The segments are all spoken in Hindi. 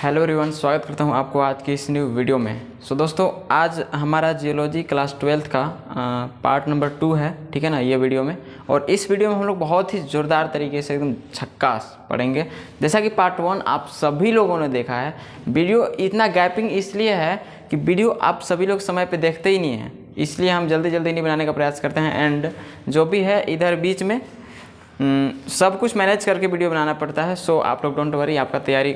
हेलो एवरीवन, स्वागत करता हूं आपको आज की इस न्यू वीडियो में। दोस्तों, आज हमारा जियोलॉजी क्लास 12th का पार्ट नंबर 2 है, ठीक है ना, ये वीडियो में। और इस वीडियो में हम लोग बहुत ही ज़ोरदार तरीके से एकदम झक्कास पढ़ेंगे। जैसा कि पार्ट 1 आप सभी लोगों ने देखा है। वीडियो इतना गैपिंग इसलिए है कि वीडियो आप सभी लोग समय पर देखते ही नहीं हैं, इसलिए हम जल्दी जल्दी नहीं बनाने का प्रयास करते हैं। एंड जो भी है इधर बीच में सब कुछ मैनेज करके वीडियो बनाना पड़ता है। सो आप लोग डोंट वरी, आपका तैयारी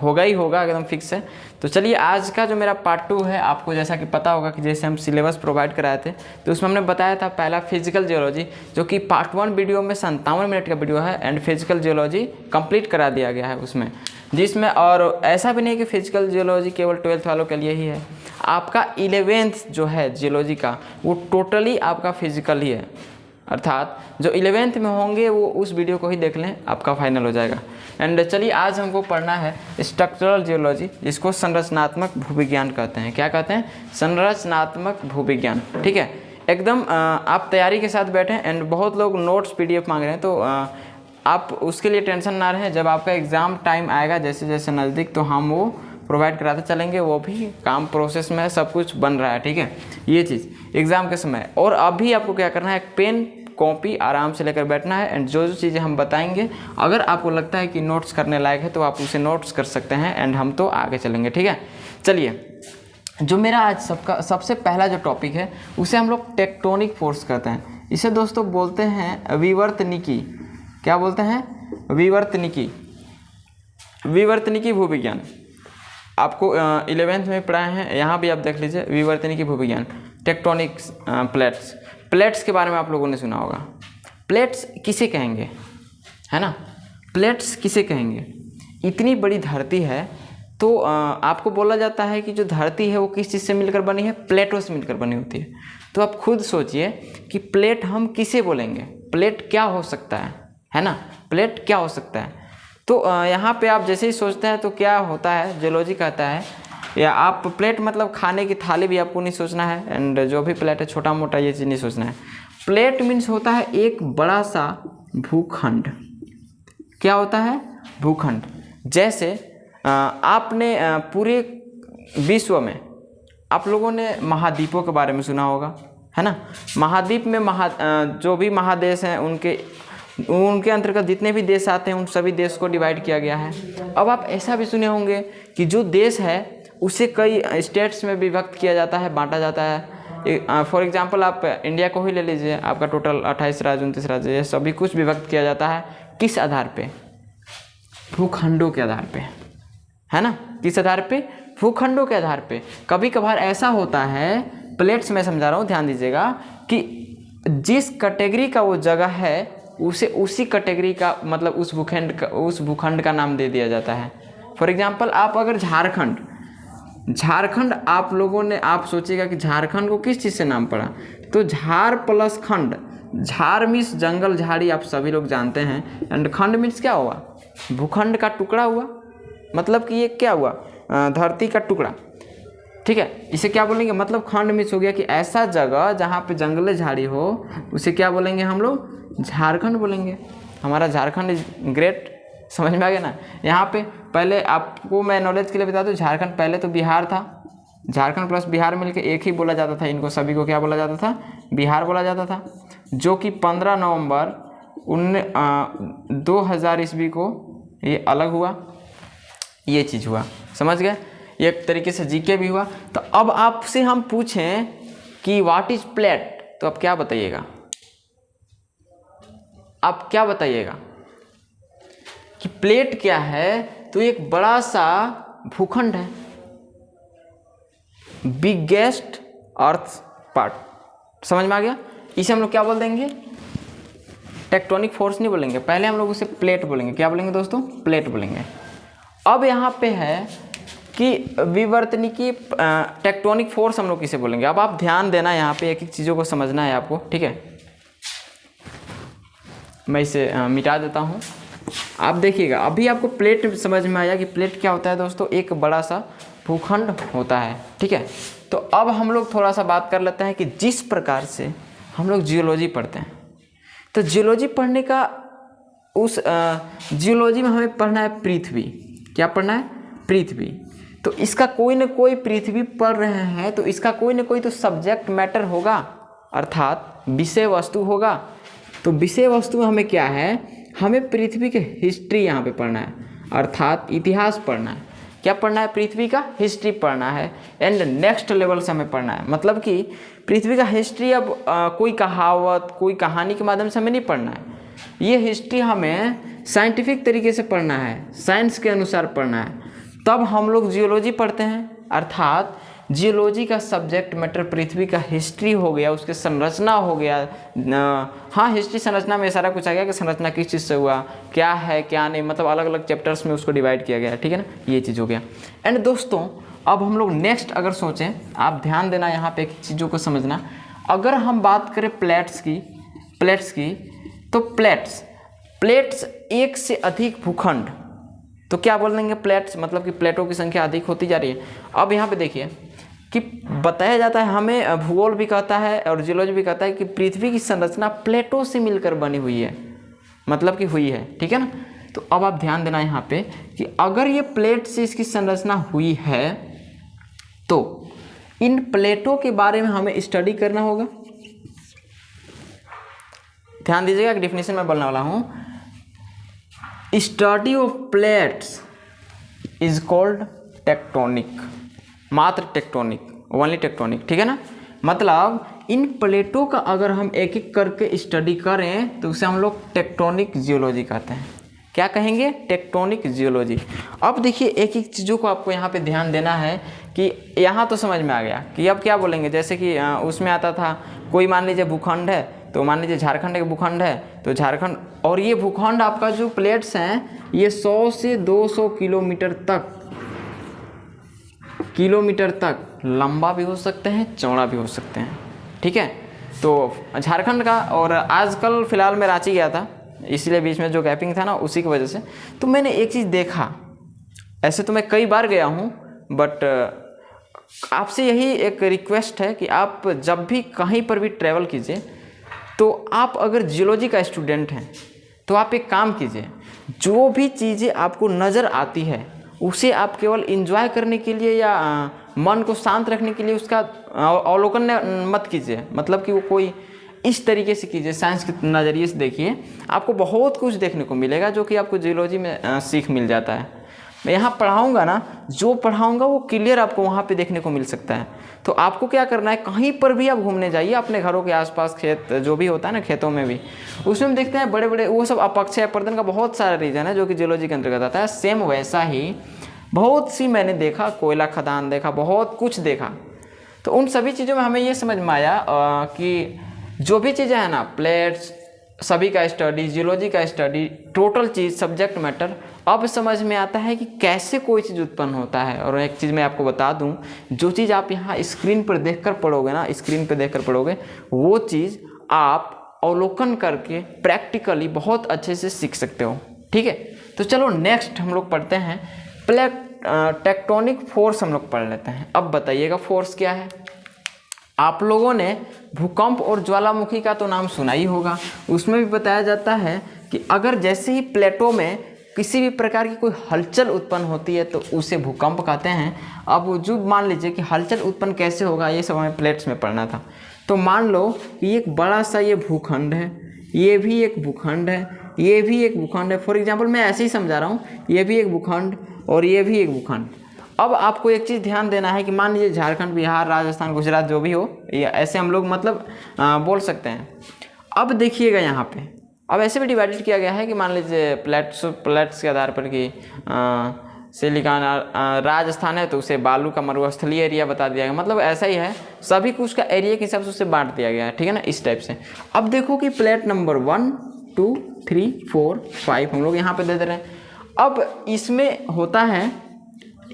होगा ही होगा, एकदम फिक्स है। तो चलिए, आज का जो मेरा पार्ट 2 है, आपको जैसा कि पता होगा कि जैसे हम सिलेबस प्रोवाइड कराए थे तो उसमें हमने बताया था पहला फिजिकल जियोलॉजी, जो कि पार्ट 1 वीडियो में 57 मिनट का वीडियो है। एंड फिजिकल जियोलॉजी कंप्लीट करा दिया गया है उसमें, जिसमें और ऐसा भी नहीं कि फिजिकल जियोलॉजी केवल 12th वालों के लिए ही है। आपका 11th जो है जियोलॉजी का, वो टोटली आपका फिजिकल ही है। अर्थात जो 11th में होंगे वो उस वीडियो को ही देख लें, आपका फाइनल हो जाएगा। एंड चलिए, आज हमको पढ़ना है स्ट्रक्चरल जियोलॉजी, जिसको संरचनात्मक भूविज्ञान कहते हैं। क्या कहते हैं? संरचनात्मक भूविज्ञान। ठीक है, एकदम आप तैयारी के साथ बैठें। एंड बहुत लोग नोट्स PDF मांग रहे हैं, तो आप उसके लिए टेंशन ना रहें। जब आपका एग्ज़ाम टाइम आएगा जैसे जैसे नज़दीक, तो हम वो प्रोवाइड कराते चलेंगे। वो भी काम प्रोसेस में है, सब कुछ बन रहा है, ठीक है, ये चीज़ एग्ज़ाम के समय। और अभी आपको क्या करना है, एक पेन कॉपी आराम से लेकर बैठना है। एंड जो जो चीज़ें हम बताएंगे, अगर आपको लगता है कि नोट्स करने लायक है तो आप उसे नोट्स कर सकते हैं। एंड हम तो आगे चलेंगे, ठीक है। चलिए, जो मेरा आज सबसे पहला जो टॉपिक है, उसे हम लोग टेक्टोनिक फोर्स कहते हैं। इसे दोस्तों बोलते हैं विवर्तनिकी। क्या बोलते हैं? विवर्तनिकी। विवर्तनिकी भूविज्ञान आपको 11th में पढ़ाए हैं, यहाँ भी आप देख लीजिए। विवर्तनिकी भूविज्ञान, टेक्टोनिक्स प्लेट्स। प्लेट्स के बारे में आप लोगों ने सुना होगा। प्लेट्स किसे कहेंगे, है ना? प्लेट्स किसे कहेंगे? इतनी बड़ी धरती है तो आपको बोला जाता है कि जो धरती है वो किस चीज़ से मिलकर बनी है? प्लेटों से मिलकर बनी होती है। तो आप खुद सोचिए कि प्लेट हम किसे बोलेंगे? प्लेट क्या हो सकता है ना? प्लेट क्या हो सकता है? तो यहाँ पे आप जैसे ही सोचते हैं तो क्या होता है, जियोलॉजी कहता है, या आप प्लेट मतलब खाने की थाली भी आपको नहीं सोचना है। एंड जो भी प्लेट है, छोटा मोटा ये चीज़ नहीं सोचना है। प्लेट मीन्स होता है एक बड़ा सा भूखंड। क्या होता है? भूखंड। जैसे आपने पूरे विश्व में आप लोगों ने महाद्वीपों के बारे में सुना होगा, है ना? महाद्वीप में जो भी महादेश हैं उनके अंतर्गत जितने भी देश आते हैं, उन सभी देश को डिवाइड किया गया है। अब आप ऐसा भी सुने होंगे कि जो देश है उसे कई स्टेट्स में विभक्त किया जाता है, बांटा जाता है। फॉर एग्जांपल आप इंडिया को ही ले लीजिए, आपका टोटल 28 राज्य 29 राज्य, ये सभी कुछ विभक्त किया जाता है। किस आधार पे? भूखंडों के आधार पे, है ना? किस आधार पे? भूखंडों के आधार पे। कभी कभार ऐसा होता है, प्लेट्स में समझा रहा हूँ, ध्यान दीजिएगा, कि जिस कैटेगरी का वो जगह है उसे उसी कैटेगरी का मतलब उस भूखंड का नाम दे दिया जाता है। फॉर एग्जांपल आप अगर झारखंड आप लोगों ने, आप सोचिएगा कि झारखंड को किस चीज़ से नाम पड़ा, तो झार प्लस खंड। झार मीन्स जंगल झाड़ी, आप सभी लोग जानते हैं। एंड खंड मीन्स क्या हुआ? भूखंड का टुकड़ा हुआ। मतलब कि ये क्या हुआ? धरती का टुकड़ा, ठीक है। इसे क्या बोलेंगे? मतलब खंड मीन्स हो गया कि ऐसा जगह जहाँ पे जंगल झाड़ी हो, उसे क्या बोलेंगे हम लोग? झारखंड बोलेंगे। हमारा झारखंड इज ग्रेट। समझ में आ गया ना? यहाँ पे पहले आपको मैं नॉलेज के लिए बता दूँ, झारखंड पहले तो बिहार था। झारखंड प्लस बिहार मिलकर एक ही बोला जाता था। इनको सभी को क्या बोला जाता था? बिहार बोला जाता था। जो कि 15 नवंबर 2000 ईस्वी को ये अलग हुआ। ये चीज़ हुआ, समझ गए? एक तरीके से जीके भी हुआ। तो अब आपसे हम पूछें कि व्हाट इज प्लेट, तो आप क्या बताइएगा? आप क्या बताइएगा कि प्लेट क्या है? तो एक बड़ा सा भूखंड है, बिगेस्ट अर्थ पार्ट। समझ में आ गया? इसे हम लोग क्या बोल देंगे? टेक्टोनिक फोर्स नहीं बोलेंगे, पहले हम लोग उसे प्लेट बोलेंगे। क्या बोलेंगे दोस्तों? प्लेट बोलेंगे। अब यहाँ पे है कि विवर्तनिकी टेक्टोनिक फोर्स हम लोग किसे बोलेंगे? अब आप ध्यान देना, यहाँ पे एक एक चीज़ों को समझना है आपको, ठीक है। मैं इसे मिटा देता हूँ। आप देखिएगा, अभी आपको प्लेट समझ में आया कि प्लेट क्या होता है दोस्तों? एक बड़ा सा भूखंड होता है, ठीक है। तो अब हम लोग थोड़ा सा बात कर लेते हैं कि जिस प्रकार से हम लोग जियोलॉजी पढ़ते हैं, तो जियोलॉजी पढ़ने का जियोलॉजी में हमें पढ़ना है पृथ्वी। क्या पढ़ना है? पृथ्वी। तो इसका कोई न कोई पृथ्वी पढ़ रहे हैं तो इसका कोई न कोई तो सब्जेक्ट मैटर होगा, अर्थात विषय वस्तु होगा। तो विषय वस्तु में हमें क्या है, हमें पृथ्वी के हिस्ट्री यहाँ पे पढ़ना है, अर्थात इतिहास पढ़ना है। क्या पढ़ना है, पृथ्वी का हिस्ट्री पढ़ना है। एंड नेक्स्ट लेवल से हमें पढ़ना है, मतलब कि पृथ्वी का हिस्ट्री अब कोई कहावत कोई कहानी के माध्यम से हमें नहीं पढ़ना है। ये हिस्ट्री हमें साइंटिफिक तरीके से पढ़ना है, साइंस के अनुसार पढ़ना है। तब हम लोग जियोलॉजी पढ़ते हैं, अर्थात जियोलॉजी का सब्जेक्ट मैटर पृथ्वी का हिस्ट्री हो गया, उसके संरचना हो गया। हाँ, हिस्ट्री संरचना में सारा कुछ आ गया कि संरचना किस चीज़ से हुआ, क्या है क्या नहीं, मतलब अलग अलग चैप्टर्स में उसको डिवाइड किया गया है, ठीक है ना, ये चीज़ हो गया। एंड दोस्तों अब हम लोग नेक्स्ट अगर सोचें, आप ध्यान देना यहाँ पे एक चीज़ों को समझना। अगर हम बात करें प्लेट्स की तो प्लेट्स एक से अधिक भूखंड, तो क्या बोल देंगे, प्लेट्स मतलब कि प्लेटों की संख्या अधिक होती जा रही है। अब यहाँ पे देखिए कि बताया जाता है, हमें भूगोल भी कहता है और जियोलॉजी भी कहता है कि पृथ्वी की संरचना प्लेटों से मिलकर बनी हुई है, मतलब कि हुई है, ठीक है ना। तो अब आप ध्यान देना यहाँ पे कि अगर ये प्लेट से इसकी संरचना हुई है तो इन प्लेटों के बारे में हमें स्टडी करना होगा। ध्यान दीजिएगा, डेफिनेशन में बोलने वाला हूँ। Study of plates is called tectonic, मात्र टेक्टोनिक, ओनली टेक्टोनिक, ठीक है ना। मतलब इन प्लेटों का अगर हम एक एक करके स्टडी करें तो उसे हम लोग टेक्टोनिक जियोलॉजी कहते हैं। क्या कहेंगे, टेक्टोनिक जियोलॉजी। अब देखिए एक एक चीज़ों को आपको यहाँ पे ध्यान देना है कि यहाँ तो समझ में आ गया कि अब क्या बोलेंगे, जैसे कि उसमें आता था कोई मान लीजिए भूखंड है, तो मान लीजिए झारखंड एक भूखंड है, तो झारखंड, और ये भूखंड आपका जो प्लेट्स हैं ये 100 से 200 किलोमीटर तक लंबा भी हो सकते हैं, चौड़ा भी हो सकते हैं, ठीक है। तो झारखंड का, और आजकल फ़िलहाल मैं रांची गया था, इसलिए बीच में जो गैपिंग था ना उसी की वजह से, तो मैंने एक चीज़ देखा। ऐसे तो मैं कई बार गया हूँ, बट आपसे यही एक रिक्वेस्ट है कि आप जब भी कहीं पर भी ट्रैवल कीजिए तो आप अगर जियोलॉजी का स्टूडेंट हैं तो आप एक काम कीजिए, जो भी चीज़ें आपको नज़र आती है उसे आप केवल एंजॉय करने के लिए या मन को शांत रखने के लिए उसका अवलोकन मत कीजिए, मतलब कि वो कोई इस तरीके से कीजिए, साइंस के नज़रिए से देखिए, आपको बहुत कुछ देखने को मिलेगा जो कि आपको जियोलॉजी में सीख मिल जाता है। मैं यहाँ पढ़ाऊँगा ना, जो पढ़ाऊँगा वो क्लियर आपको वहाँ पे देखने को मिल सकता है। तो आपको क्या करना है, कहीं पर भी आप घूमने जाइए, अपने घरों के आसपास खेत जो भी होता है ना, खेतों में भी, उसमें हम देखते हैं बड़े बड़े वो सब अपक्षय पर्दन का बहुत सारा रीजन है जो कि जियोलॉजी के अंतर्गत आता है। सेम वैसा ही बहुत सी मैंने देखा, कोयला खदान देखा, बहुत कुछ देखा। तो उन सभी चीज़ों में हमें ये समझ में आया कि जो भी चीज़ें हैं ना, प्लेट्स सभी का स्टडी, जियोलॉजी का स्टडी, टोटल चीज़ सब्जेक्ट मैटर, अब समझ में आता है कि कैसे कोई चीज़ उत्पन्न होता है। और एक चीज़ मैं आपको बता दूं, जो चीज़ आप यहाँ स्क्रीन पर देखकर पढ़ोगे ना, स्क्रीन पर देखकर पढ़ोगे, वो चीज़ आप अवलोकन करके प्रैक्टिकली बहुत अच्छे से सीख सकते हो, ठीक है। तो चलो नेक्स्ट हम लोग पढ़ते हैं टेक्टोनिक फोर्स, हम लोग पढ़ लेते हैं। अब बताइएगा फोर्स क्या है। आप लोगों ने भूकंप और ज्वालामुखी का तो नाम सुना ही होगा, उसमें भी बताया जाता है कि अगर जैसे ही प्लेटों में किसी भी प्रकार की कोई हलचल उत्पन्न होती है तो उसे भूकंप कहते हैं। अब जो मान लीजिए कि हलचल उत्पन्न कैसे होगा, ये सब हमें प्लेट्स में पढ़ना था। तो मान लो कि एक बड़ा सा ये भूखंड है, ये भी एक भूखंड है, ये भी एक भूखंड है। फॉर एग्जाम्पल मैं ऐसे ही समझा रहा हूँ, ये भी एक भूखंड और ये भी एक भूखंड। अब आपको एक चीज़ ध्यान देना है कि मान लीजिए झारखंड, बिहार, राजस्थान, गुजरात जो भी हो, ये ऐसे हम लोग मतलब बोल सकते हैं। अब देखिएगा यहाँ पे, अब ऐसे भी डिवाइडेड किया गया है कि मान लीजिए प्लेट्स के आधार पर कि सिलिकॉन राजस्थान है तो उसे बालू का मरुस्थलीय एरिया बता दिया गया, मतलब ऐसा ही है, सभी कुछ का एरिया के हिसाब से उसे बांट दिया गया है, ठीक है ना, इस टाइप से। अब देखो कि प्लेट नंबर 1 2 3 4 5 हम लोग यहाँ पे दे दे रहे हैं। अब इसमें होता है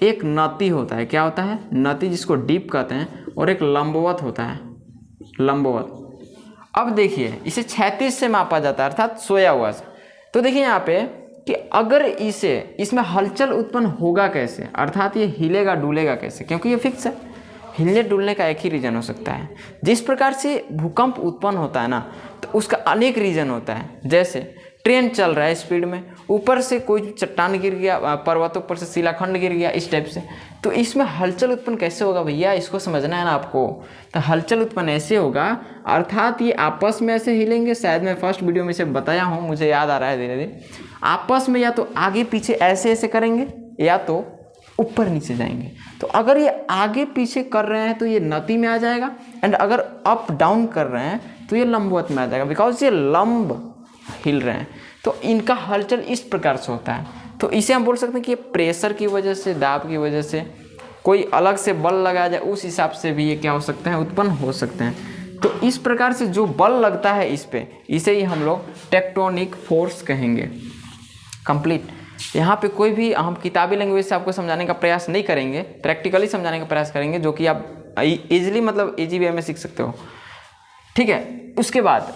एक नती होता है, क्या होता है, नती, जिसको डीप कहते हैं, और एक लंबवत होता है, लंबवत। अब देखिए इसे क्षैतिज से मापा जाता है, अर्थात सोया हुआ से। तो देखिए यहाँ पे कि अगर इसमें हलचल उत्पन्न होगा कैसे, अर्थात ये हिलेगा डुलेगा कैसे, क्योंकि ये फिक्स है। हिलने डुलने का एक ही रीज़न हो सकता है। जिस प्रकार से भूकंप उत्पन्न होता है ना, तो उसका अनेक रीज़न होता है। जैसे ट्रेन चल रहा है स्पीड में, ऊपर से कोई चट्टान गिर गया, पर्वतों पर से शिलाखंड गिर गया, इस टाइप से, तो इसमें हलचल उत्पन्न कैसे होगा भैया, इसको समझना है ना आपको। तो हलचल उत्पन्न ऐसे होगा, अर्थात ये आपस में ऐसे हिलेंगे, शायद मैं फर्स्ट वीडियो में इसे बताया हूँ, मुझे याद आ रहा है धीरे धीरे, आपस में या तो आगे पीछे ऐसे ऐसे करेंगे या तो ऊपर नीचे जाएंगे। तो अगर ये आगे पीछे कर रहे हैं तो ये नति में आ जाएगा, एंड अगर अप डाउन कर रहे हैं तो ये लंबवत में आ जाएगा, बिकॉज ये लंब हिल रहे हैं। तो इनका हलचल इस प्रकार से होता है। तो इसे हम बोल सकते हैं कि ये प्रेशर की वजह से, दाब की वजह से कोई अलग से बल लगाया जाए, उस हिसाब से भी ये क्या हो सकते हैं, उत्पन्न हो सकते हैं। तो इस प्रकार से जो बल लगता है इस पे, इसे ही हम लोग टेक्टोनिक फोर्स कहेंगे। कंप्लीट। यहाँ पे कोई भी हम किताबी लैंग्वेज से आपको समझाने का प्रयास नहीं करेंगे, प्रैक्टिकली समझाने का प्रयास करेंगे, जो कि आप इजीली मतलब इजी वे में सीख सकते हो। ठीक है, उसके बाद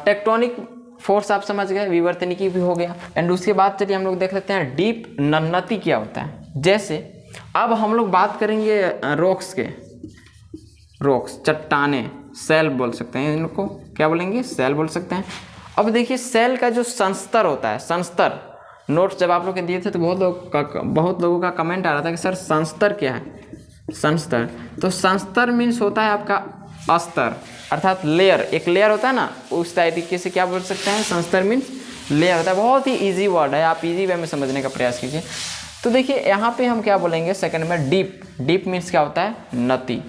टेक्टोनिक फोर्स आप समझ गए, विवर्तनिकी भी हो गया। एंड उसके बाद चलिए हम लोग देख लेते हैं डीप नति क्या होता है। जैसे अब हम लोग बात करेंगे रॉक्स के, रॉक्स चट्टाने, सेल बोल सकते हैं इनको, क्या बोलेंगे, सेल बोल सकते हैं। अब देखिए सेल का जो संस्तर होता है, संस्तर, नोट्स जब आप लोग के दिए थे तो बहुत लोगों का कमेंट आ रहा था कि सर संस्तर क्या है, संस्तर। तो संस्तर मीन्स होता है आपका अस्तर, अर्थात लेयर, एक लेयर होता है ना, उस तरीके से क्या बोल सकते हैं, संस्तर मीन्स लेयर होता है। बहुत ही इजी वर्ड है, आप इजी वे में समझने का प्रयास कीजिए। तो देखिए यहाँ पे हम क्या बोलेंगे सेकंड में, डीप। डीप मीन्स क्या होता है, नति।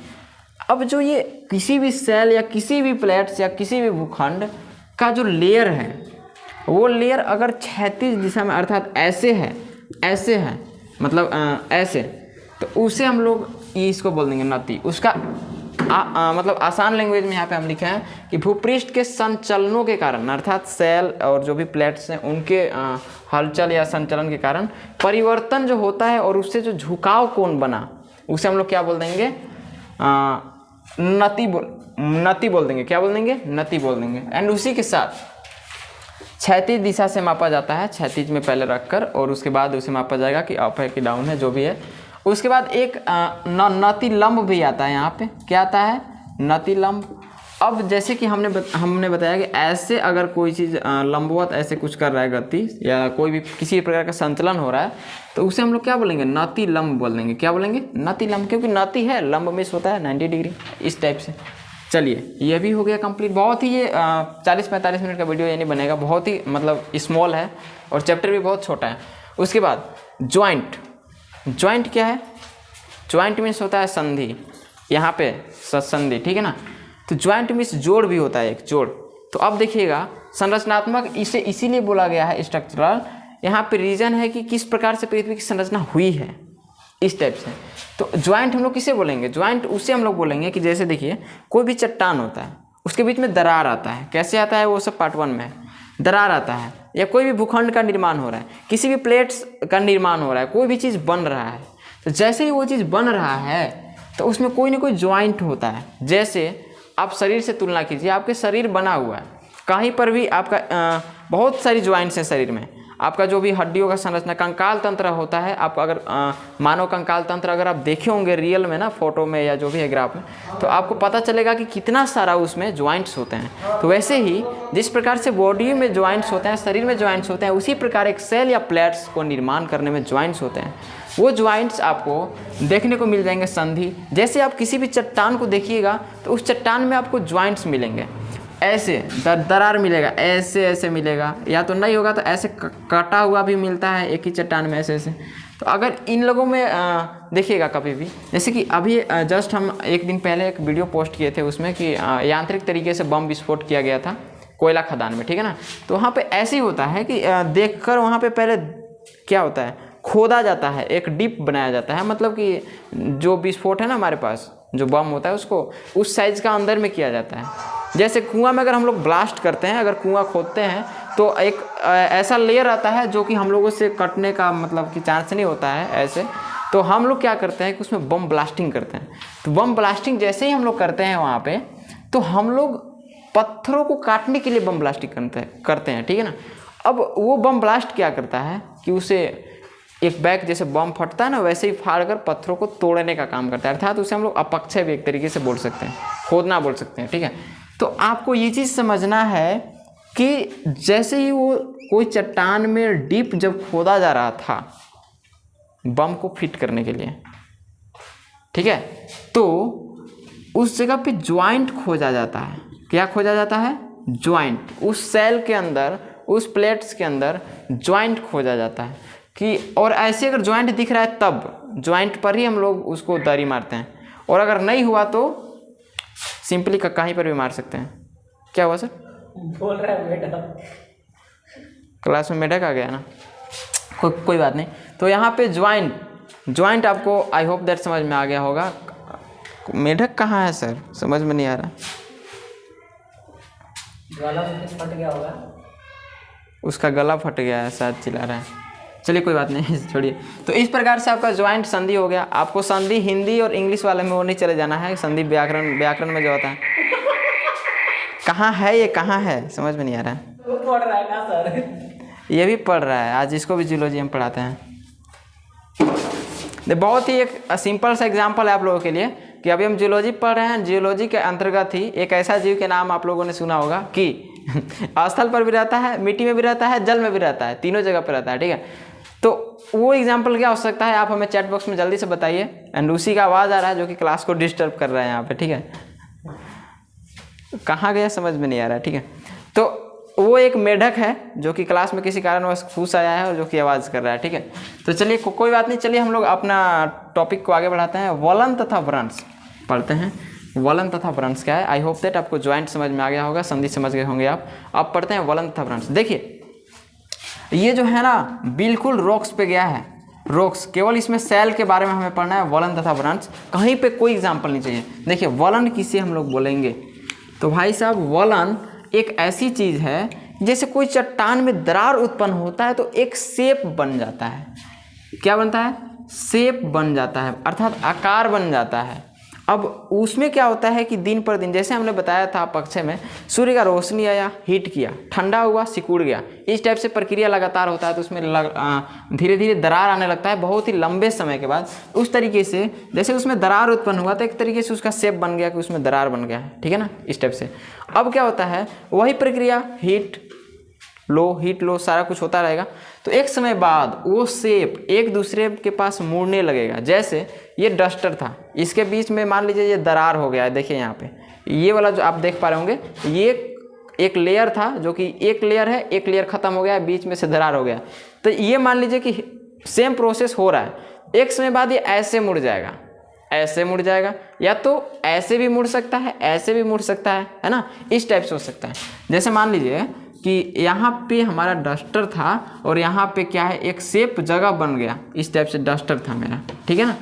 अब जो ये किसी भी सेल या किसी भी प्लेट्स या किसी भी भूखंड का जो लेयर है, वो लेयर अगर क्षैतिज दिशा में अर्थात ऐसे है, ऐसे है, मतलब ऐसे, तो उसे हम लोग इसको बोल देंगे नति। उसका मतलब आसान लैंग्वेज में यहाँ पे हम लिखे हैं कि भूपृष्ठ के संचलनों के कारण, अर्थात सेल और जो भी प्लेट्स हैं उनके हलचल या संचलन के कारण परिवर्तन जो होता है और उससे जो झुकाव कोण बना, उसे हम लोग क्या बोल देंगे, नति बोल देंगे। क्या बोल देंगे, नति बोल देंगे। एंड उसी के साथ क्षैतिज दिशा से मापा जाता है, क्षैतिज में पहले रखकर, और उसके बाद उसे मापा जाएगा कि अप है कि डाउन है, जो भी है। उसके बाद एक नति लंब भी आता है, यहाँ पे क्या आता है, नति लंब। अब जैसे कि हमने बताया कि ऐसे अगर कोई चीज़ लंबवत ऐसे कुछ कर रहा है गति, या कोई भी किसी प्रकार का संचलन हो रहा है, तो उसे हम लोग क्या बोलेंगे, नति लंब बोल देंगे। क्या बोलेंगे, नति लंब, क्योंकि नति है, लंब मिस होता है 90 डिग्री, इस टाइप से। चलिए ये भी हो गया कंप्लीट। बहुत ही ये 40-45 मिनट का वीडियो ये नहीं बनेगा, बहुत ही मतलब स्मॉल है और चैप्टर भी बहुत छोटा है। उसके बाद ज्वाइंट। ज्वाइंट क्या है, ज्वाइंट मीन्स होता है संधि, यहाँ पे संधि, ठीक है ना। तो ज्वाइंट मीन्स जोड़ भी होता है, एक जोड़। तो अब देखिएगा संरचनात्मक इसे इसीलिए बोला गया है स्ट्रक्चरल, यहाँ पे रीजन है कि किस प्रकार से पृथ्वी की संरचना हुई है, इस टाइप से। तो ज्वाइंट हम लोग किसे बोलेंगे, ज्वाइंट उसे हम लोग बोलेंगे कि जैसे देखिए कोई भी चट्टान होता है, उसके बीच में दरार आता है, कैसे आता है वो सब पार्ट 1 में है। दरार आता है, या कोई भी भूखंड का निर्माण हो रहा है, किसी भी प्लेट्स का निर्माण हो रहा है, कोई भी चीज़ बन रहा है, तो जैसे ही वो चीज़ बन रहा है तो उसमें कोई ना कोई ज्वाइंट होता है। जैसे आप शरीर से तुलना कीजिए, आपके शरीर बना हुआ है, कहीं पर भी आपका बहुत सारी ज्वाइंट्स हैं शरीर में। आपका जो भी हड्डियों का संरचना, कंकाल तंत्र होता है, आपका अगर मानव कंकाल तंत्र अगर आप देखे होंगे रियल में ना, फोटो में या जो भी है ग्राफ में, तो आपको पता चलेगा कि कितना सारा उसमें ज्वाइंट्स होते हैं। तो वैसे ही जिस प्रकार से बॉडी में ज्वाइंट्स होते हैं, शरीर में ज्वाइंट्स होते हैं, उसी प्रकार एक सेल या प्लेट्स को निर्माण करने में ज्वाइंट्स होते हैं। वो ज्वाइंट्स आपको देखने को मिल जाएंगे संधि। जैसे आप किसी भी चट्टान को देखिएगा तो उस चट्टान में आपको ज्वाइंट्स मिलेंगे, ऐसे दरार मिलेगा, ऐसे ऐसे मिलेगा, या तो नहीं होगा तो ऐसे कटा हुआ भी मिलता है एक ही चट्टान में, ऐसे ऐसे। तो अगर इन लोगों में देखिएगा कभी भी, जैसे कि अभी जस्ट हम एक दिन पहले एक वीडियो पोस्ट किए थे उसमें कि यांत्रिक तरीके से बम विस्फोट किया गया था कोयला खदान में, ठीक है ना। तो वहाँ पे ऐसे ही होता है कि देखकर वहाँ पे पहले क्या होता है, खोदा जाता है, एक डिप बनाया जाता है, मतलब कि जो विस्फोट है ना हमारे पास, जो बम होता है उसको उस साइज़ का अंदर में किया जाता है। जैसे कुआं में अगर हम लोग ब्लास्ट करते हैं, अगर कुआं खोदते हैं तो एक ऐसा लेयर आता है जो कि हम लोगों से कटने का मतलब कि चांस नहीं होता है ऐसे। तो हम लोग क्या करते हैं कि उसमें बम ब्लास्टिंग करते हैं। तो बम ब्लास्टिंग जैसे ही हम लोग करते हैं वहाँ पे, तो हम लोग पत्थरों को काटने के लिए बम ब्लास्टिंग करते हैं, ठीक है ना। अब वो बम ब्लास्ट क्या करता है कि उसे एक बैग जैसे बम फटता है ना, वैसे ही फाड़ कर पत्थरों को तोड़ने का काम करता है, अर्थात उसे हम लोग अपक्षय भी एक तरीके से बोल सकते हैं, खोदना बोल सकते हैं, ठीक है। तो आपको ये चीज़ समझना है कि जैसे ही वो कोई चट्टान में डीप जब खोदा जा रहा था बम को फिट करने के लिए, ठीक है, तो उस जगह पे ज्वाइंट खोजा जाता है। क्या खोजा जाता है? ज्वाइंट। उस सेल के अंदर, उस प्लेट्स के अंदर ज्वाइंट खोजा जाता है कि, और ऐसे अगर ज्वाइंट दिख रहा है तब ज्वाइंट पर ही हम लोग उसको दरी मारते हैं, और अगर नहीं हुआ तो सिंपली कहीं पर भी मार सकते हैं। क्या हुआ सर? बोल रहा है मेढक। क्लास में मेढक आ गया ना, कोई बात नहीं। तो यहाँ पे ज्वाइंट आपको आई होप दैट समझ में आ गया होगा। मेढक कहाँ है सर? समझ में नहीं आ रहा। गला फट गया होगा, उसका गला फट गया है शायद, चिल्ला रहा है। चलिए कोई बात नहीं, छोड़िए। तो इस प्रकार से आपका ज्वाइंट संधि हो गया। आपको संधि हिंदी और इंग्लिश वाले में वो नहीं चले जाना है, संधि व्याकरण में जो होता है। कहाँ है ये, कहाँ है? समझ में नहीं आ रहा है। वो पढ़ रहा है ना सर? ये भी पढ़ रहा है, आज इसको भी जियोलॉजी हम पढ़ाते हैं। बहुत ही एक सिंपल सा एग्जाम्पल है आप लोगों के लिए कि अभी हम जियोलॉजी पढ़ रहे हैं। जियोलॉजी के अंतर्गत ही एक ऐसा जीव के नाम आप लोगों ने सुना होगा कि स्थल पर भी रहता है, मिट्टी में भी रहता है, जल में भी रहता है, तीनों जगह पर रहता है, ठीक है। तो वो एग्जाम्पल क्या हो सकता है, आप हमें चैट बॉक्स में जल्दी से बताइए। एंड उसी का आवाज़ आ रहा है जो कि क्लास को डिस्टर्ब कर रहा है यहाँ पे, ठीक है। कहाँ गया समझ में नहीं आ रहा है, ठीक है। तो वो एक मेढक है जो कि क्लास में किसी कारणवश फूस आया है और जो कि आवाज़ कर रहा है, ठीक है। तो चलिए कोई बात नहीं, चलिए हम लोग अपना टॉपिक को आगे बढ़ाते हैं। वलन तथा व्रंश पढ़ते हैं। वलन तथा व्रंश क्या है? आई होप दैट आपको ज्वाइंट समझ में आ गया होगा, संधि समझ गए होंगे आप। अब पढ़ते हैं वलन तथा व्रंश। देखिए ये जो है ना बिल्कुल रॉक्स पे गया है, रॉक्स। केवल इसमें सेल के बारे में हमें पढ़ना है, वलन तथा व्रंश। कहीं पे कोई एग्जाम्पल नहीं चाहिए। देखिए वलन किसे हम लोग बोलेंगे, तो भाई साहब वलन एक ऐसी चीज़ है जैसे कोई चट्टान में दरार उत्पन्न होता है तो एक शेप बन जाता है। क्या बनता है? शेप बन जाता है, अर्थात आकार बन जाता है। अब उसमें क्या होता है कि दिन पर दिन, जैसे हमने बताया था पक्षे में, सूर्य का रोशनी आया, हीट किया, ठंडा हुआ, सिकुड़ गया, इस टाइप से प्रक्रिया लगातार होता है। तो उसमें धीरे धीरे दरार आने लगता है बहुत ही लंबे समय के बाद। उस तरीके से जैसे उसमें दरार उत्पन्न हुआ तो एक तरीके से उसका शेप बन गया कि उसमें दरार बन गया है, ठीक है ना, इस टाइप से। अब क्या होता है, वही प्रक्रिया हीट लो सारा कुछ होता रहेगा। तो एक समय बाद वो शेप एक दूसरे के पास मुड़ने लगेगा। जैसे ये डस्टर था, इसके बीच में मान लीजिए ये दरार हो गया है। देखिए यहाँ पे ये वाला जो आप देख पा रहे होंगे, ये एक लेयर था जो कि एक लेयर है, एक लेयर खत्म हो गया है, बीच में से दरार हो गया। तो ये मान लीजिए कि सेम प्रोसेस हो रहा है। एक समय बाद ये ऐसे मुड़ जाएगा, ऐसे मुड़ जाएगा, या तो ऐसे भी मुड़ सकता है, ऐसे भी मुड़ सकता है ना, इस टाइप से हो सकता है। जैसे मान लीजिए कि यहाँ पे हमारा डस्टर था और यहाँ पे क्या है, एक शेप जगह बन गया, इस टाइप से डस्टर था मेरा, ठीक है ना।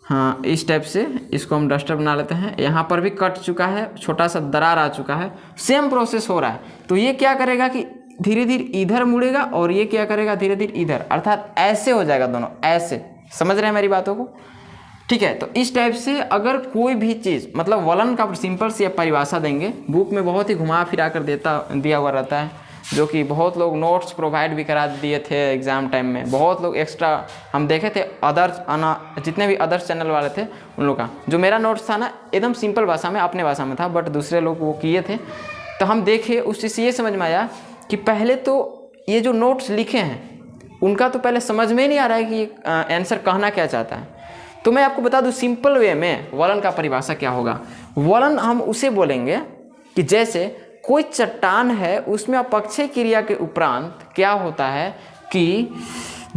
हाँ, इस टाइप से इसको हम डस्टर बना लेते हैं। यहाँ पर भी कट चुका है, छोटा सा दरार आ चुका है, सेम प्रोसेस हो रहा है। तो ये क्या करेगा कि धीरे धीरे इधर मुड़ेगा और ये क्या करेगा, धीरे धीरे इधर, अर्थात ऐसे हो जाएगा दोनों, ऐसे। समझ रहे हैं मेरी बातों को, ठीक है। तो इस टाइप से अगर कोई भी चीज़, मतलब वलन का सिंपल सी परिभाषा देंगे, बुक में बहुत ही घुमा फिरा कर दिया हुआ रहता है, जो कि बहुत लोग नोट्स प्रोवाइड भी करा दिए थे एग्ज़ाम टाइम में। बहुत लोग एक्स्ट्रा हम देखे थे, जितने भी अदर्स चैनल वाले थे उन लोग का। जो मेरा नोट्स था ना एकदम सिंपल भाषा में, अपने भाषा में था, बट दूसरे लोग वो किए थे। तो हम देखे, उस चीज़ से ये समझ में आया कि पहले तो ये जो नोट्स लिखे हैं उनका तो पहले समझ में ही नहीं आ रहा है कि आंसर कहना क्या चाहता है। तो मैं आपको बता दूं सिंपल वे में वलन का परिभाषा क्या होगा। वलन हम उसे बोलेंगे कि जैसे कोई चट्टान है, उसमें अपक्षय क्रिया के उपरांत क्या होता है कि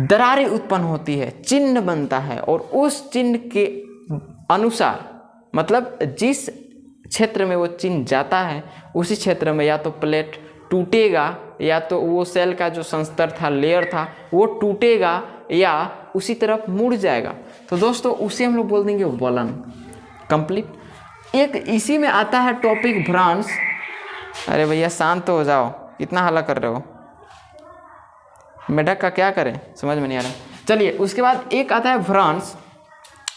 दरारें उत्पन्न होती है, चिन्ह बनता है, और उस चिन्ह के अनुसार, मतलब जिस क्षेत्र में वो चिन्ह जाता है उसी क्षेत्र में या तो प्लेट टूटेगा, या तो वो सेल का जो संस्तर था, लेयर था, वो टूटेगा या उसी तरफ मुड़ जाएगा। तो दोस्तों उसे हम लोग बोल देंगे वलन। कंप्लीट। एक इसी में आता है टॉपिक व्रंश। अरे भैया शांत तो हो जाओ, इतना हल्ला कर रहे हो, मेढक का क्या करें, समझ में नहीं आ रहा। चलिए उसके बाद एक आता है व्रंश।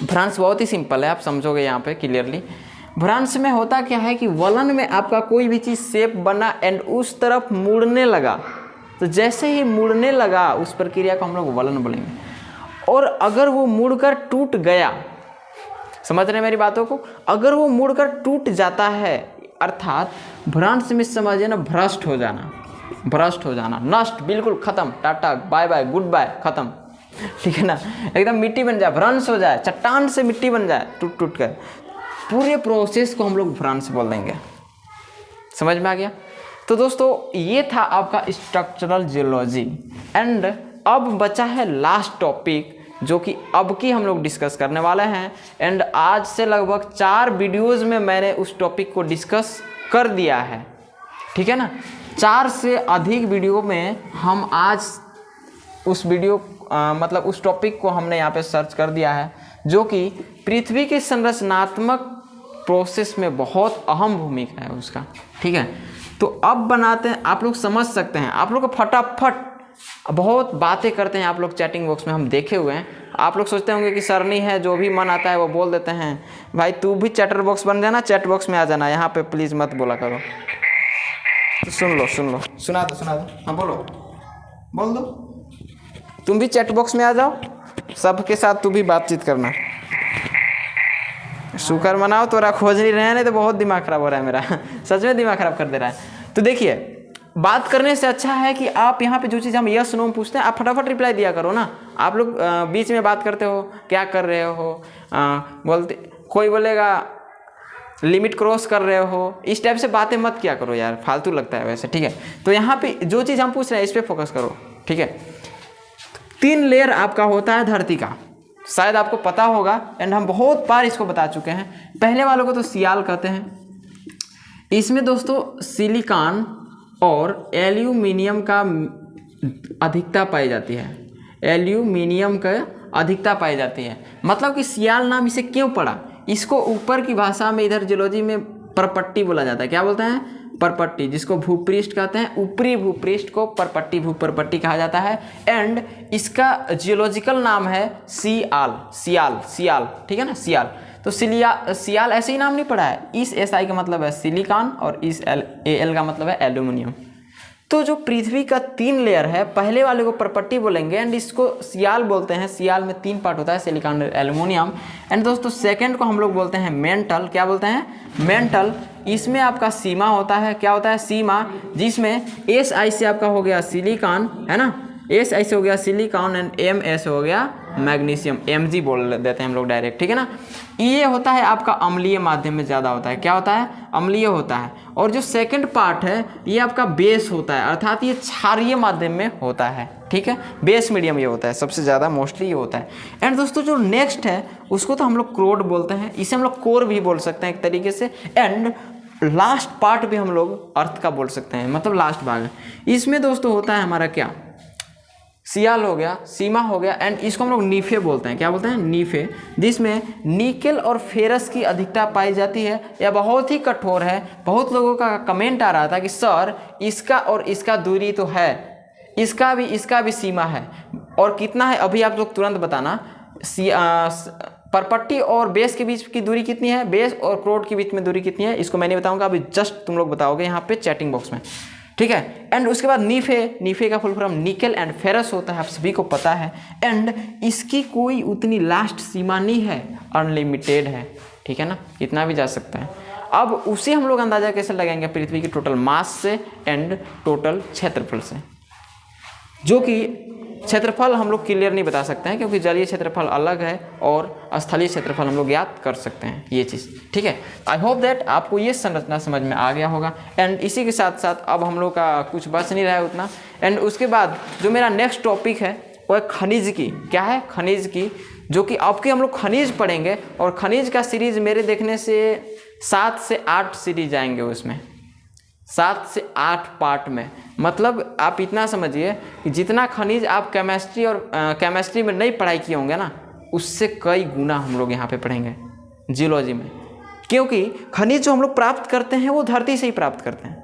व्रंश बहुत ही सिंपल है, आप समझोगे यहाँ पे क्लियरली। व्रंश में होता क्या है कि वलन में आपका कोई भी चीज़ शेप बना एंड उस तरफ मुड़ने लगा, तो जैसे ही मुड़ने लगा उस प्रक्रिया को हम लोग वलन बोलेंगे। और अगर वो मुड़कर टूट गया, समझ रहे हैं मेरी बातों को, अगर वो मुड़कर टूट जाता है, अर्थात भ्रंश में समझिए ना, भ्रष्ट हो जाना, भ्रष्ट हो जाना, नष्ट, बिल्कुल खत्म, tata bye bye good bye खत्म, ठीक है ना, एकदम मिट्टी बन जाए, भ्रंश हो जाए, चट्टान से मिट्टी बन जाए टूट टूट कर, पूरे प्रोसेस को हम लोग भ्रंश बोल देंगे। समझ में आ गया? तो दोस्तों ये था आपका स्ट्रक्चरल जियोलॉजी। एंड अब बचा है लास्ट टॉपिक जो कि अब की हम लोग डिस्कस करने वाले हैं। एंड आज से लगभग 4 वीडियोज़ में मैंने उस टॉपिक को डिस्कस कर दिया है, ठीक है ना। 4 से अधिक वीडियो में हम आज उस वीडियो मतलब उस टॉपिक को हमने यहाँ पे सर्च कर दिया है, जो कि पृथ्वी के संरचनात्मक प्रोसेस में बहुत अहम भूमिका है उसका, ठीक है। तो अब बनाते हैं, आप लोग समझ सकते हैं, आप लोग को फटाफट, बहुत बातें करते हैं आप लोग चैटिंग बॉक्स में, हम देखे हुए हैं। आप लोग सोचते होंगे कि सर नहीं है, जो भी मन आता है वो बोल देते हैं। भाई तू भी चैटर बॉक्स बन जाना, चैट बॉक्स में आ जाना, यहाँ पे प्लीज़ मत बोला करो। तो सुन लो, सुना दो, हाँ बोलो, बोल दो, तुम भी चैट बॉक्स में आ जाओ, सबके साथ तू भी बातचीत करना। शुक्र मनाओ, तोरा खोज नहीं रहे हैं, नहीं तो बहुत दिमाग खराब हो रहा है मेरा सच में दिमाग खराब कर दे रहा है। तो देखिए, बात करने से अच्छा है कि आप यहाँ पे जो चीज़ हम यस नो पूछते हैं, आप फटाफट रिप्लाई दिया करो ना। आप लोग बीच में बात करते हो, क्या कर रहे हो, बोलते, कोई बोलेगा लिमिट क्रॉस कर रहे हो, इस टाइप से बातें मत किया करो यार, फालतू लगता है वैसे, ठीक है। तो यहाँ पे जो चीज़ हम पूछ रहे हैं इस पर फोकस करो, ठीक है। 3 लेयर आपका होता है धरती का, शायद आपको पता होगा, एंड हम बहुत बार इसको बता चुके हैं। पहले वालों को तो सियाल कहते हैं। इसमें दोस्तों सिलिकॉन और एल्यूमिनियम का अधिकता पाई जाती है, एल्यूमिनियम का अधिकता पाई जाती है। मतलब कि सियाल नाम इसे क्यों पड़ा, इसको ऊपर की भाषा में इधर जियोलॉजी में परपट्टी बोला जाता है। क्या बोलते हैं? परपट्टी, जिसको भूपृष्ठ कहते हैं। ऊपरी भूपृष्ठ को परपट्टी, भूपरपट्टी कहा जाता है। एंड इसका जियोलॉजिकल नाम है सियाल, ठीक है ना, सियाल। तो सियाल ऐसे ही नाम नहीं पड़ा है। इस SI का मतलब है सिलिकॉन और इस AL का मतलब है एल्यूमिनियम। तो जो पृथ्वी का 3 लेयर है, पहले वाले को परपट्टी बोलेंगे एंड इसको सियाल बोलते हैं। सियाल में 3 पार्ट होता है, सिलिकॉन और एल्यूमिनियम। एंड दोस्तों सेकंड को हम लोग बोलते हैं मेंटल। क्या बोलते हैं? मेंटल। इसमें आपका सीमा होता है। क्या होता है? सीमा, जिसमें SI से आपका हो गया सिलिकॉन, है ना, SI से हो गया सिलिकॉन एंड MS हो गया मैग्नीशियम, Mg बोल देते हैं हम लोग डायरेक्ट, ठीक है ना। ये होता है आपका अम्लीय माध्यम में ज़्यादा होता है। क्या होता है? अम्लीय होता है। और जो सेकंड पार्ट है ये आपका बेस होता है, अर्थात ये क्षारीय माध्यम में होता है, ठीक है। बेस मीडियम ये होता है, सबसे ज़्यादा मोस्टली ये होता है। एंड दोस्तों जो नेक्स्ट है उसको तो हम लोग क्रोड बोलते हैं, इसे हम लोग कोर भी बोल सकते हैं एक तरीके से। एंड लास्ट पार्ट भी हम लोग अर्थ का बोल सकते हैं, मतलब लास्ट भाग। इसमें दोस्तों होता है हमारा क्या, सियाल हो गया, सीमा हो गया, एंड इसको हम लोग नीफे बोलते हैं। क्या बोलते हैं? नीफे, जिसमें निकेल और फेरस की अधिकता पाई जाती है। यह बहुत ही कठोर है। बहुत लोगों का कमेंट आ रहा था कि सर इसका और इसका दूरी तो है, इसका भी सीमा है, और कितना है अभी आप लोग तुरंत बताना। परपट्टी और बेस के बीच की दूरी कितनी है, बेस और क्रोड के बीच में दूरी कितनी है, इसको मैं नहीं बताऊंगा, अभी जस्ट तुम लोग बताओगे यहाँ पे चैटिंग बॉक्स में, ठीक है। एंड उसके बाद नीफे का full form nickel and ferrous होता है, आप सभी को पता है। एंड इसकी कोई उतनी लास्ट सीमा नहीं है, अनलिमिटेड है, ठीक है ना, इतना भी जा सकता है। अब उसे हम लोग अंदाजा कैसे लगाएंगे? पृथ्वी की टोटल मास से एंड टोटल क्षेत्रफल से, जो कि क्षेत्रफल हम लोग क्लियर नहीं बता सकते हैं क्योंकि जलीय क्षेत्रफल अलग है और स्थलीय क्षेत्रफल हम लोग ज्ञात कर सकते हैं, ये चीज़, ठीक है। आई होप दैट आपको ये संरचना समझ में आ गया होगा। एंड इसी के साथ साथ अब हम लोग का कुछ बच नहीं रहा है उतना। एंड उसके बाद जो मेरा नेक्स्ट टॉपिक है वो है खनिज की। क्या है? खनिज की, जो कि आपके हम लोग खनिज पढ़ेंगे। और खनिज का सीरीज मेरे देखने से 7 से 8 सीरीज आएंगे उसमें, 7 से 8 पार्ट में। मतलब आप इतना समझिए कि जितना खनिज आप केमिस्ट्री में नहीं पढ़ाई किए होंगे ना, उससे कई गुना हम लोग यहाँ पे पढ़ेंगे जियोलॉजी में। क्योंकि खनिज जो हम लोग प्राप्त करते हैं वो धरती से ही प्राप्त करते हैं,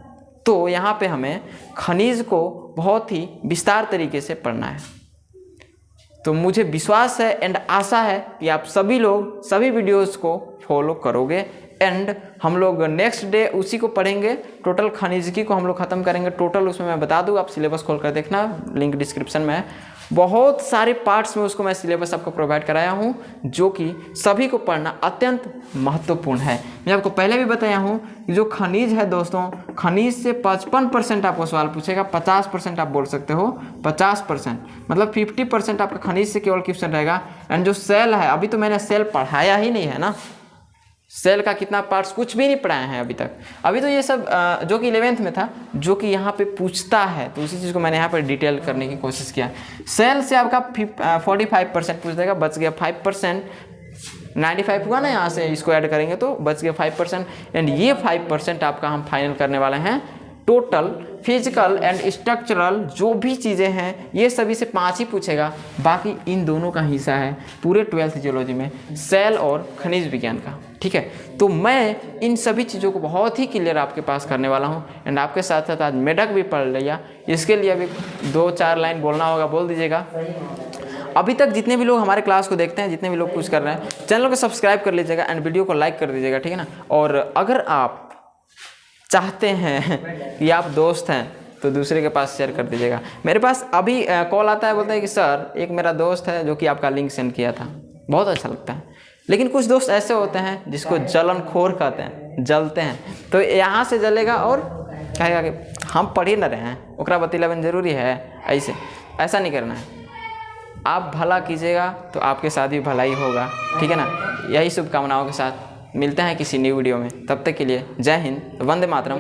तो यहाँ पे हमें खनिज को बहुत ही विस्तार तरीके से पढ़ना है। तो मुझे विश्वास है एंड आशा है कि आप सभी लोग सभी वीडियोस को फॉलो करोगे। एंड हम लोग नेक्स्ट डे उसी को पढ़ेंगे, टोटल खनिज की को हम लोग ख़त्म करेंगे। टोटल उसमें मैं बता दूँ, आप सिलेबस खोल कर देखना, लिंक डिस्क्रिप्शन में है। बहुत सारे पार्ट्स में उसको मैं सिलेबस आपको प्रोवाइड कराया हूँ, जो कि सभी को पढ़ना अत्यंत महत्वपूर्ण है। मैं आपको पहले भी बताया हूँ कि जो खनिज है दोस्तों, खनिज से 55% आपको सवाल पूछेगा, 50% आप बोल सकते हो, 50% मतलब 50% आपका खनिज से केवल क्वेश्चन रहेगा। एंड जो सेल है, अभी तो मैंने सेल पढ़ाया ही नहीं है ना, सेल का कितना पार्ट्स कुछ भी नहीं पढ़ाए हैं अभी तक। अभी तो ये सब जो कि 11th में था, जो कि यहाँ पे पूछता है, तो उसी चीज़ को मैंने यहाँ पर डिटेल करने की कोशिश किया। सेल से आपका 45% पूछ देगा, बच गया 5%, 95 हुआ ना, यहाँ से इसको ऐड करेंगे तो बच गया 5%। एंड ये 5% आपका हम फाइनल करने वाले हैं। टोटल फिजिकल एंड स्ट्रक्चरल जो भी चीज़ें हैं, ये सभी से 5 ही पूछेगा, बाकी इन दोनों का हिस्सा है पूरे 12th जियोलॉजी में, सेल और खनिज विज्ञान का। ठीक है, तो मैं इन सभी चीज़ों को बहुत ही क्लियर आपके पास करने वाला हूँ। एंड आपके साथ साथ आज मेढक भी पढ़ लिया, इसके लिए अभी 2-4 लाइन बोलना होगा, बोल दीजिएगा। अभी तक जितने भी लोग हमारे क्लास को देखते हैं, जितने भी लोग कुछ कर रहे हैं, चैनल को सब्सक्राइब कर लीजिएगा एंड वीडियो को लाइक कर दीजिएगा, ठीक है ना। और अगर आप चाहते हैं कि आप दोस्त हैं तो दूसरे के पास शेयर कर दीजिएगा। मेरे पास अभी कॉल आता है, बोलता है कि सर एक मेरा दोस्त है जो कि आपका लिंक सेंड किया था, बहुत अच्छा लगता है। लेकिन कुछ दोस्त ऐसे होते हैं जिसको जलनखोर कहते हैं, जलते हैं, तो यहाँ से जलेगा और कहेगा कि हम पढ़ ही न रहे हैं, ओकरा बतिलावन जरूरी है। ऐसा नहीं करना है। आप भला कीजिएगा तो आपके साथ भी भलाई होगा, ठीक है ना। यही शुभकामनाओं के साथ मिलते हैं किसी न्यू वीडियो में, तब तक के लिए जय हिंद, वंदे मातरम।